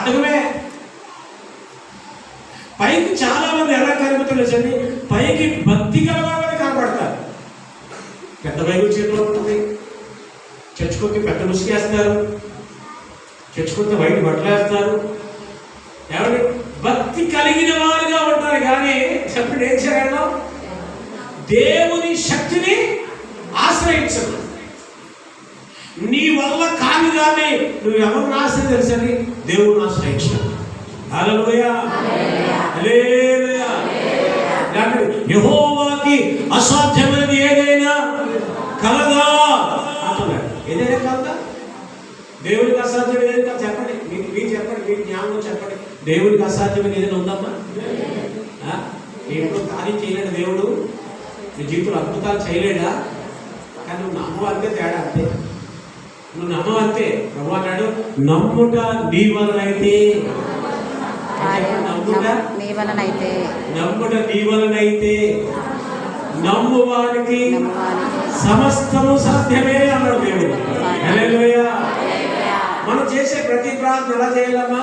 బద్ధకమే. పైకి చాలా మంది ఎలా కనబడుతుంది, పైకి భక్తి గలవాళ్ళని కనబడతారు. పెద్ద బైబిల్ చేతిలో ఉంటుంది, చర్చకొచ్చి పెద్ద ముసుగేస్తారు, చర్చకొస్తే వైట్ బట్టలు వేస్తారు. ఎవరి భక్తి కలిగిన వారుగా ఉంటారు. కానీ చెప్పండి ఏం చేయాలో, దేవుని శక్తిని ఆశ్రయించదు. నీ వల్ల కాదు, కానీ నువ్వు ఎవరిని ఆశ్రయం తెలుసని దేవుని ఆశ్రయించావు. హల్లెలూయా, హల్లెలూయా. యెహోవాకి అసాధ్యమైనది ఏదైనా కలదా అంటున్నాడు. ఏదైనా కలదా? దేవునికి అసాధ్యం ఏదైనా చెప్పండి. మీరు చెప్పండి, మీ జ్ఞానం చెప్పండి. దేవునికి అసాధ్యమైన ఏదైనా ఉందమ్మా? ఎప్పుడు కార్యం చేయలేడు దేవుడు, నీ జీవితంలో అద్భుతాలు చేయలేడా? కానీ నువ్వు నమ్మవంతే, తేడా అంతే. నువ్వు నమ్మవంతే. ప్రభు అన్నాడు, నమ్ముట నీ వలనైతే, నమ్ముట నీ వలనైతే నమ్మువానికి సమస్తము సాధ్యమే అన్నాడు దేవుడు. హల్లెలూయా. మనం చేసే ప్రతి ప్రార్థన ఎలా చేయాలమ్మా?